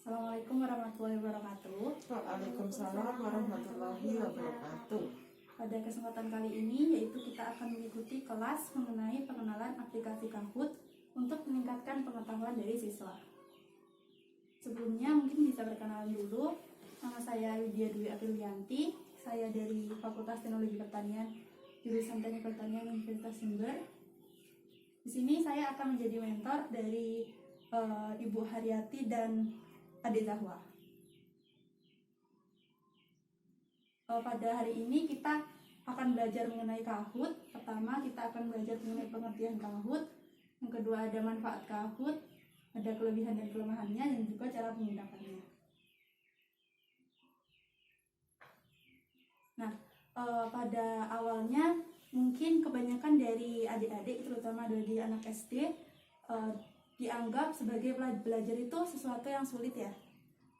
Assalamualaikum warahmatullahi wabarakatuh. Waalaikumsalam warahmatullahi wabarakatuh. Pada kesempatan kali ini yaitu kita akan mengikuti kelas mengenai pengenalan aplikasi Kahoot untuk meningkatkan pengetahuan dari siswa. Sebelumnya mungkin bisa perkenalan dulu. Nama saya Widya Dwi Aprilianti. Saya dari Fakultas Teknologi Pertanian, jurusan Teknik Pertanian Universitas Jember. Di sini saya akan menjadi mentor dari Ibu Haryati dan Adik Zahwa. Pada hari ini kita akan belajar mengenai Kahoot. Pertama kita akan belajar mengenai pengertian Kahoot. Yang kedua ada manfaat Kahoot, ada kelebihan dan kelemahannya, dan juga cara menggunakannya. Nah, pada awalnya mungkin kebanyakan dari adik-adik, terutama dari anak SD, dianggap sebagai belajar itu sesuatu yang sulit ya.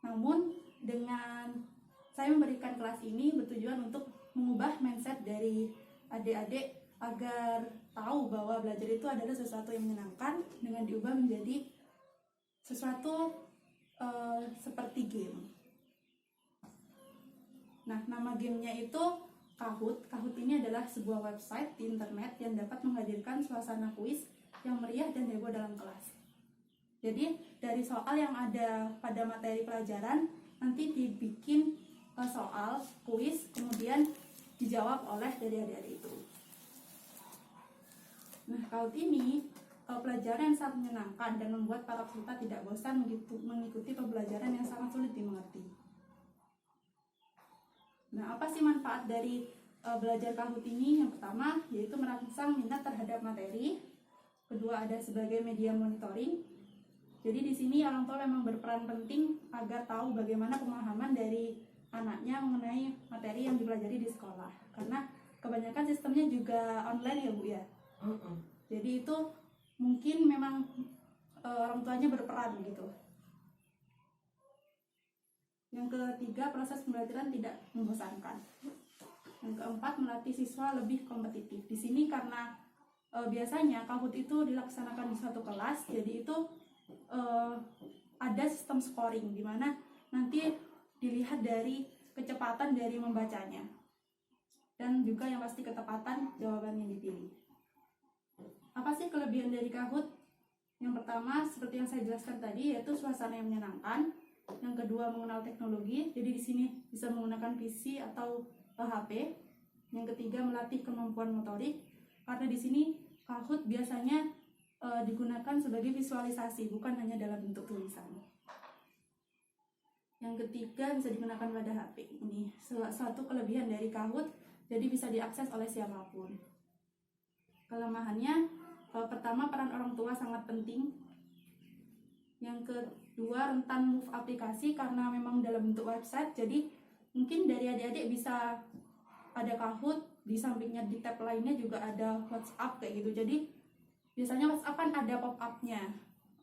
Namun dengan saya memberikan kelas ini bertujuan untuk mengubah mindset dari adik-adik agar tahu bahwa belajar itu adalah sesuatu yang menyenangkan dengan diubah menjadi sesuatu seperti game. Nah, nama gamenya itu Kahoot. Kahoot ini adalah sebuah website di internet yang dapat menghadirkan suasana kuis yang meriah dan heboh dalam kelas. Jadi dari soal yang ada pada materi pelajaran nanti dibikin soal kuis, kemudian dijawab oleh dari adik-adik itu. Nah, Kahoot ini pelajaran yang sangat menyenangkan dan membuat para peserta tidak bosan mengikuti pembelajaran yang sangat sulit dimengerti. Nah, apa sih manfaat dari belajar Kahoot ini? Yang pertama yaitu merangsang minat terhadap materi. Kedua ada sebagai media monitoring. Jadi di sini orang tua memang berperan penting agar tahu bagaimana pemahaman dari anaknya mengenai materi yang dipelajari di sekolah. Karena kebanyakan sistemnya juga online ya Bu ya. Jadi itu mungkin memang orang tuanya berperan gitu. Yang ketiga, proses pembelajaran tidak membosankan. Yang keempat, melatih siswa lebih kompetitif. Di sini karena biasanya Kahoot itu dilaksanakan di suatu kelas, jadi itu ada sistem scoring di mana nanti dilihat dari kecepatan dari membacanya dan juga yang pasti ketepatan jawaban yang dipilih. Apa sih kelebihan dari Kahoot? Yang pertama seperti yang saya jelaskan tadi yaitu suasana yang menyenangkan. Yang kedua mengenal teknologi, jadi di sini bisa menggunakan PC atau HP. Yang ketiga melatih kemampuan motorik, karena di sini Kahoot biasanya digunakan sebagai visualisasi, bukan hanya dalam bentuk tulisan. Yang ketiga bisa digunakan pada HP. Ini suatu kelebihan dari Kahoot, jadi bisa diakses oleh siapapun. Kelemahannya, pertama peran orang tua sangat penting. Yang kedua rentan move aplikasi karena memang dalam bentuk website, jadi mungkin dari adik-adik bisa ada Kahoot, di sampingnya di tab lainnya juga ada WhatsApp kayak gitu. Jadi biasanya WhatsApp kan ada pop-up-nya,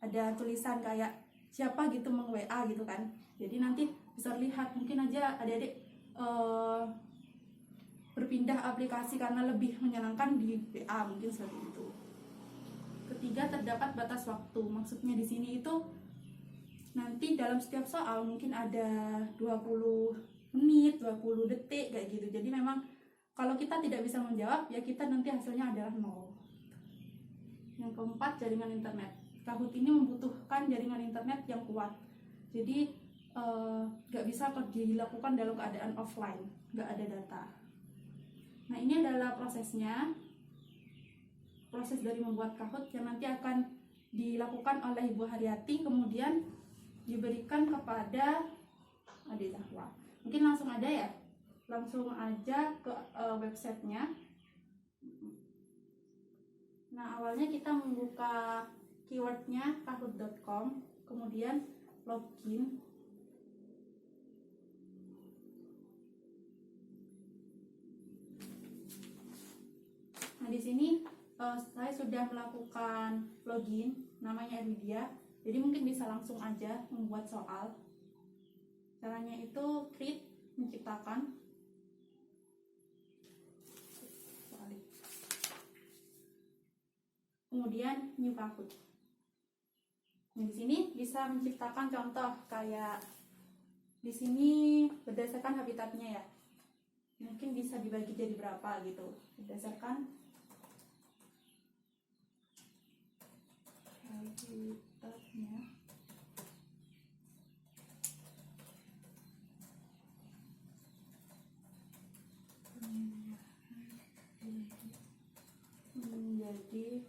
ada tulisan kayak siapa gitu meng-WA gitu kan. Jadi nanti bisa lihat, mungkin aja adik-adik berpindah aplikasi karena lebih menyenangkan di WA, mungkin seperti itu. Ketiga, terdapat batas waktu. Maksudnya di sini itu nanti dalam setiap soal mungkin ada 20 menit, 20 detik kayak gitu. Jadi memang kalau kita tidak bisa menjawab, ya kita nanti hasilnya adalah 0. Yang keempat, jaringan internet. Kahoot ini membutuhkan jaringan internet yang kuat. Jadi nggak bisa dilakukan dalam keadaan offline, nggak ada data. Nah, ini adalah prosesnya. Proses dari membuat Kahoot yang nanti akan dilakukan oleh Ibu Haryati, kemudian diberikan kepada Adik Zahwa. Mungkin langsung ada ya? Langsung aja ke websitenya. Nah, awalnya kita membuka keywordnya kahoot.com, kemudian login. Nah, di sini saya sudah melakukan login, namanya Widya. Jadi mungkin bisa langsung aja membuat soal. Caranya itu create, menciptakan. Kemudian new Kahoot. Nah, di sini bisa menciptakan contoh kayak di sini berdasarkan habitatnya ya. Mungkin bisa dibagi jadi berapa gitu berdasarkan habitatnya. Menjadi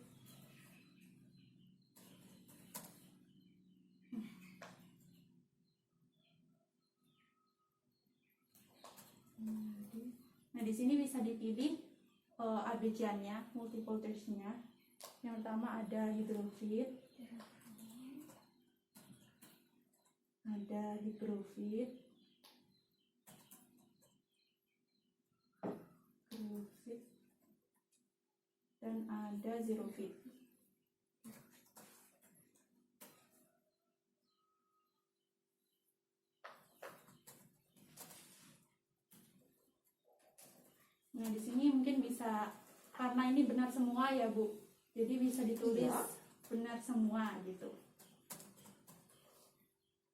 nah, di sini bisa dipilih ABC-nya, multiple choice-nya. Yang pertama ada hidrofit, ada higrofit, grofit, dan ada zerofit. Nah, di sini mungkin bisa, karena ini benar semua ya Bu, jadi bisa ditulis Iya. benar semua gitu.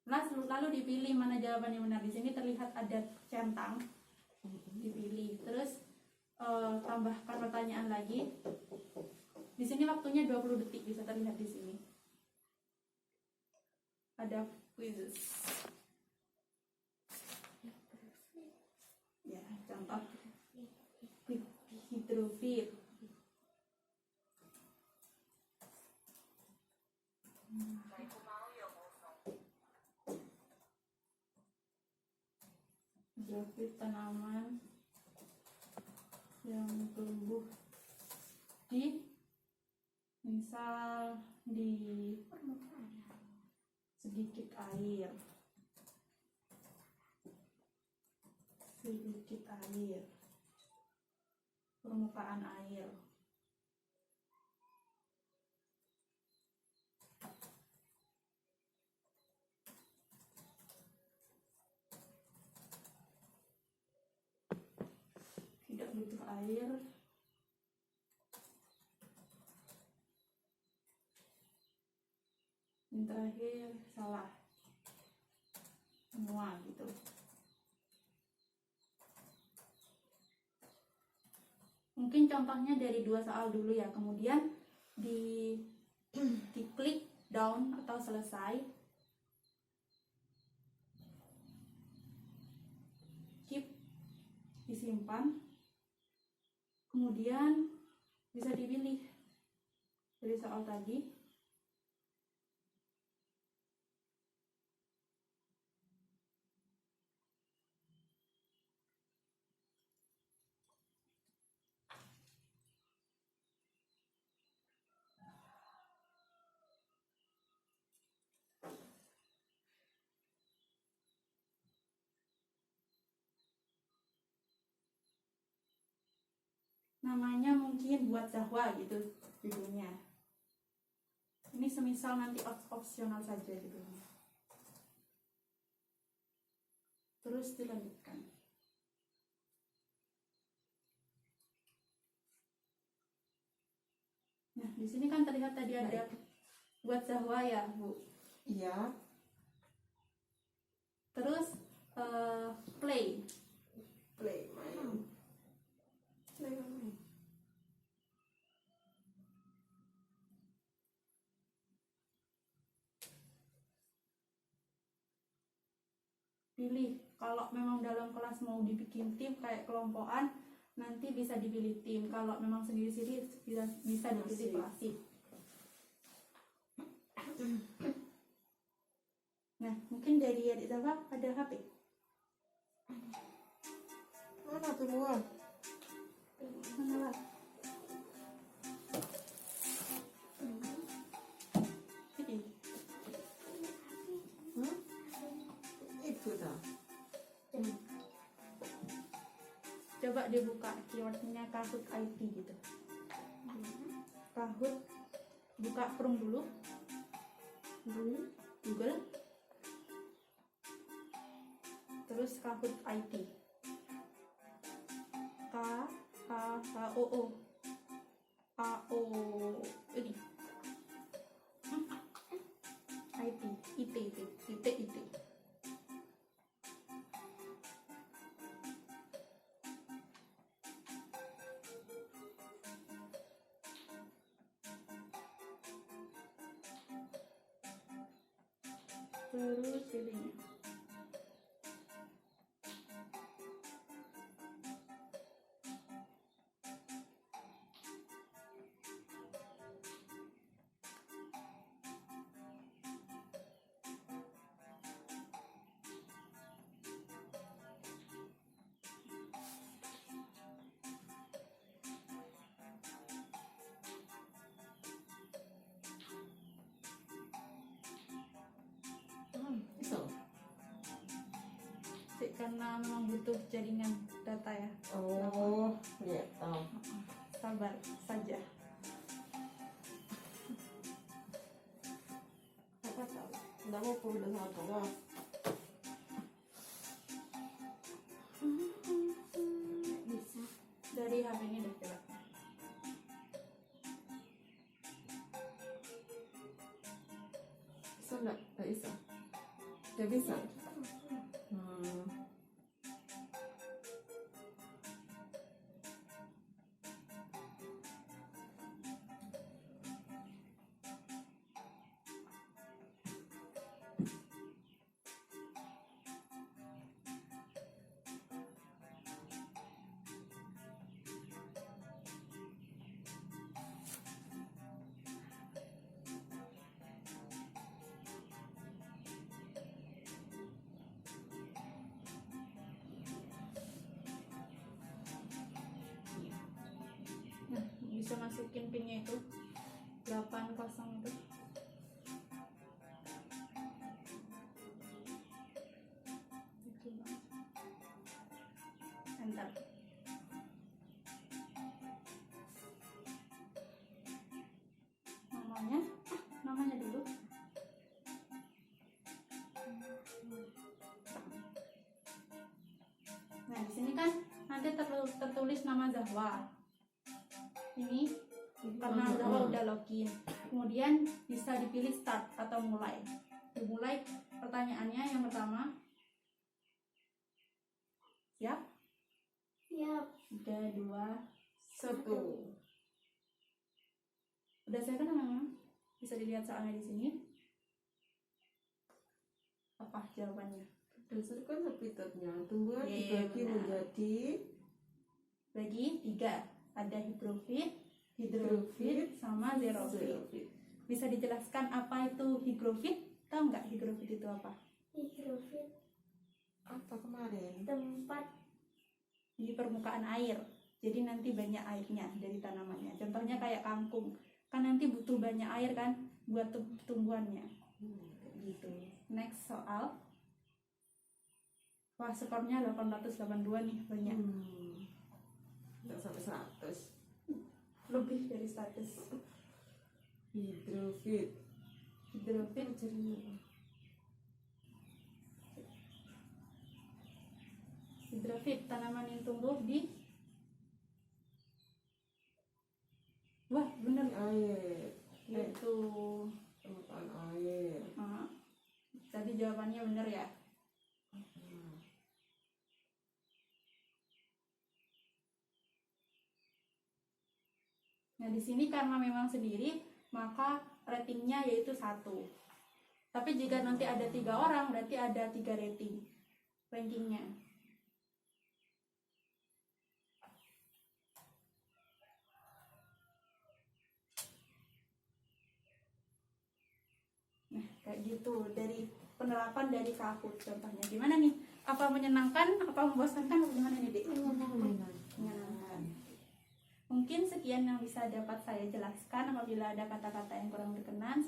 Nah, lalu dipilih mana jawaban yang benar. Di sini terlihat ada centang, dipilih. Terus tambahkan pertanyaan lagi. Di sini waktunya 20 detik, bisa terlihat di sini. Ada quiz. Ya, contoh hidrofit. Hidrofit tanaman yang tumbuh di misal di sedikit air, permukaan air. Tidak butuh air. Yang terakhir salah semua gitu. Mungkin contohnya dari 2 soal dulu ya, kemudian diklik down atau selesai, keep, disimpan, kemudian bisa dipilih dari soal tadi. Namanya mungkin buat Zahwa gitu judulnya. Ini semisal nanti opsional saja judulnya. Terus dilanjutkan. Nah, di sini kan terlihat tadi ada buat Zahwa ya, Bu. Iya. Terus play. Main. Pilih, kalau memang dalam kelas mau dibikin tim kayak kelompokan, nanti bisa dipilih tim. Kalau memang sendiri-sendiri bisa dipilih klasik. Nah, mungkin dari adik Zahwa ada HP. Mana tuh buat? Mana lah? Ini. Itu dah. Coba dibuka keywordnya Kahoot IT gitu. Kahoot, buka Chrome dulu. Google. Terus Kahoot IT. K-A-H-O-O. A-O ini. IT itu, titik IT. Terus ini. Bisa. Karena memang butuh jaringan data ya. Oh, ya tahu. Sabar saja. Apa tahu? Nggak mau perlu dengan apa lah. Bisa. Dari HP ini deh coba. Bisa nggak? Nggak bisa. Nggak bisa. Nah, bisa masukin pinnya itu 80 itu. Enter. Namanya dulu. Nah, di sini kan nanti tertulis nama Zahwa. Ini karena Zahwa udah login. Kemudian bisa dipilih start atau mulai. Dimulai pertanyaannya yang pertama. Siap? Siap. 3, 2, 1. udah saya kan memang bisa dilihat soalnya di sini. Apa jawabannya? Berdasarkan habitatnya, tumbuhan Iya, dibagi benar. menjadi Bagi 3. Ada higrofit, hidrofit, sama xerofit. xerofit. Bisa dijelaskan apa itu higrofit? Tahu nggak higrofit itu apa? Higrofit Apa kemarin? tempat Di permukaan air. Jadi nanti banyak airnya dari tanamannya. Contohnya kayak kangkung. Kan nanti butuh banyak air kan buat tumbuhannya. Gitu. Next soal. Wah, skornya 882 nih, banyak. Nggak sampai 100. Lebih dari 100. Hidrofit. Hidrofit Jadi hidrofit tanaman yang tumbuh di wah bener air. itu Permukaan air. tadi jawabannya bener ya. Nah di sini karena memang sendiri maka ratingnya yaitu 1. Tapi jika nanti ada 3 orang berarti ada 3 rating rankingnya. Nah, kayak gitu dari penerapan dari Kahoot contohnya. Gimana nih? Apa menyenangkan? Apa membosankan? Apa gimana nih, Dek? Menyenangkan. Mungkin sekian yang bisa dapat saya jelaskan. Apabila ada kata-kata yang kurang berkenan, saya